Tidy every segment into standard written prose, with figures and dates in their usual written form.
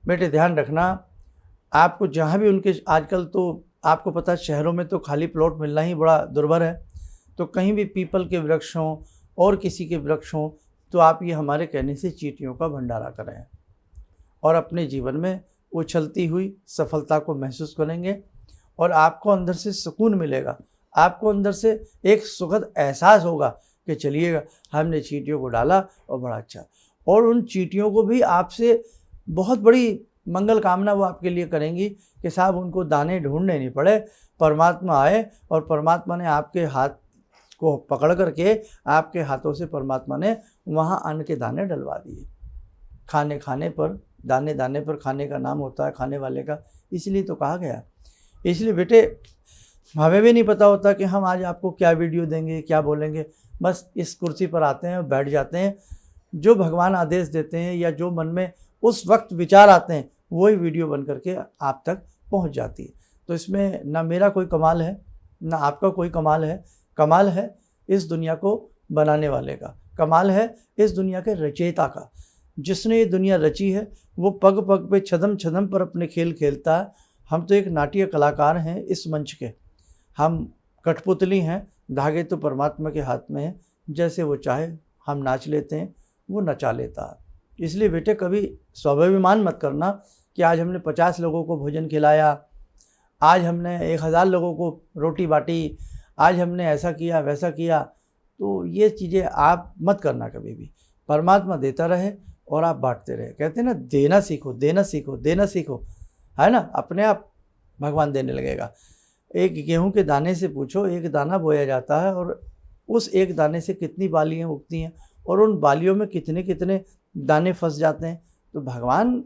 बेटे ध्यान रखना, आपको जहाँ भी उनके, आजकल तो आपको पता है शहरों में तो खाली प्लॉट मिलना ही बड़ा दुर्भर है, तो कहीं भी पीपल के वृक्ष हों और किसी के वृक्ष हों तो आप ये हमारे कहने से चींटियों का भंडारा करें और अपने जीवन में उछलती हुई सफलता को महसूस करेंगे और आपको अंदर से सुकून मिलेगा, आपको अंदर से एक सुखद एहसास होगा कि चलिएगा हमने चींटियों को डाला और बड़ा अच्छा। और उन चींटियों को भी आपसे बहुत बड़ी मंगल कामना वो आपके लिए करेंगी कि साहब उनको दाने ढूंढने नहीं पड़े, परमात्मा आए और परमात्मा ने आपके हाथ को पकड़ करके आपके हाथों से परमात्मा ने वहाँ अन्न के दाने डलवा दिए। खाने खाने पर, दाने दाने पर खाने का नाम होता है खाने वाले का, इसलिए तो कहा गया। इसलिए बेटे हमें भी नहीं पता होता कि हम आज आपको क्या वीडियो देंगे, क्या बोलेंगे, बस इस कुर्सी पर आते हैं और बैठ जाते हैं। जो भगवान आदेश देते हैं या जो मन में उस वक्त विचार आते हैं वही वीडियो बन करके आप तक पहुंच जाती है। तो इसमें ना मेरा कोई कमाल है ना आपका कोई कमाल है, कमाल है इस दुनिया को बनाने वाले का, कमाल है इस दुनिया के रचयिता का। जिसने ये दुनिया रची है वो पग पग पे छदम छदम पर अपने खेल खेलता है। हम तो एक नाट्य कलाकार हैं इस मंच के, हम कठपुतली हैं, धागे तो परमात्मा के हाथ में हैं, जैसे वो चाहे हम नाच लेते हैं, वो नचा लेता है। इसलिए बेटे कभी स्वाभिमान मत करना कि आज हमने 50 लोगों को भोजन खिलाया, आज हमने 1000 लोगों को रोटी बांटी, आज हमने ऐसा किया वैसा किया। तो ये चीज़ें आप मत करना कभी भी। परमात्मा देता रहे और आप बांटते रहे। कहते हैं ना, देना सीखो, देना सीखो, देना सीखो, है ना, अपने आप भगवान देने लगेगा। एक गेहूं के दाने से पूछो, एक दाना बोया जाता है और उस एक दाने से कितनी बालियाँ उगती हैं और उन बालियों में कितने कितने दाने फंस जाते हैं। तो भगवान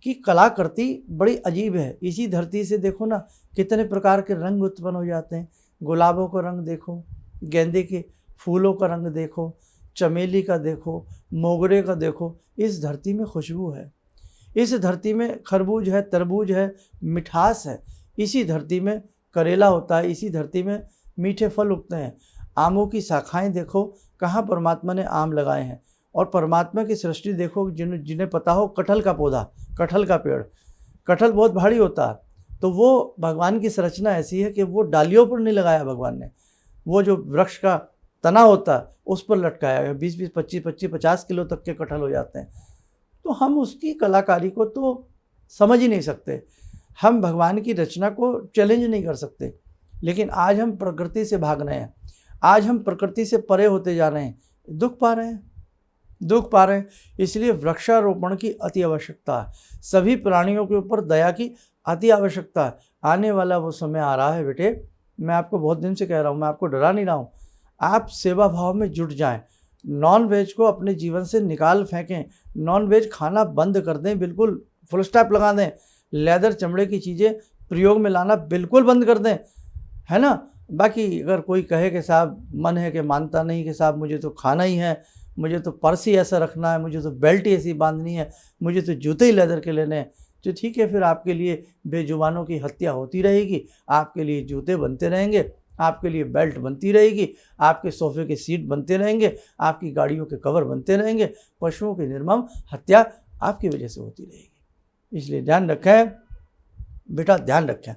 की कलाकृति बड़ी अजीब है। इसी धरती से देखो ना कितने प्रकार के रंग उत्पन्न हो जाते हैं। गुलाबों का रंग देखो, गेंदे के फूलों का रंग देखो, चमेली का देखो, मोगरे का देखो। इस धरती में खुशबू है, इस धरती में खरबूज है, तरबूज है, मिठास है। इसी धरती में करेला होता है, इसी धरती में मीठे फल उगते हैं। आमों की शाखाएं देखो, कहाँ परमात्मा ने आम लगाए हैं। और परमात्मा की सृष्टि देखो, जिन्हें पता हो, कटहल का पौधा, कटहल का पेड़, कटहल बहुत भारी होता है, तो वो भगवान की संरचना ऐसी है कि वो डालियों पर नहीं लगाया भगवान ने, वो जो वृक्ष का तना होता है उस पर लटकाया गया। 20-20, 25-25, 50 किलो तक के कटहल हो जाते हैं। तो हम उसकी कलाकारी को तो समझ ही नहीं सकते, हम भगवान की रचना को चैलेंज नहीं कर सकते। लेकिन आज हम प्रकृति से भाग रहे हैं, आज हम प्रकृति से परे होते जा रहे हैं, दुख पा रहे हैं, दुख पा रहे हैं। इसलिए वृक्षारोपण की अति आवश्यकता है, सभी प्राणियों के ऊपर दया की अति आवश्यकता है। आने वाला वो समय आ रहा है बेटे, मैं आपको बहुत दिन से कह रहा हूँ, मैं आपको डरा नहीं रहा हूँ। आप सेवा भाव में जुट जाएं, नॉन वेज को अपने जीवन से निकाल फेंकें, नॉन वेज खाना बंद कर दें, बिल्कुल फुल स्टॉप लगा दें। लेदर चमड़े की चीज़ें प्रयोग में लाना बिल्कुल बंद कर दें, है ना। बाकी अगर कोई कहे कि साहब मन है कि मानता नहीं कि साहब मुझे तो खाना ही है, मुझे तो पर्स ही ऐसा रखना है, मुझे तो बेल्ट ही ऐसी बांधनी है, मुझे तो जूते ही लेदर के लेने हैं, तो ठीक है, फिर आपके लिए बेजुबानों की हत्या होती रहेगी, आपके लिए जूते बनते रहेंगे, आपके लिए बेल्ट बनती रहेगी, आपके सोफे के सीट बनते रहेंगे, आपकी गाड़ियों के कवर बनते रहेंगे, पशुओं की निर्मम हत्या आपकी वजह से होती रहेगी। इसलिए ध्यान रखें बेटा, ध्यान रखें।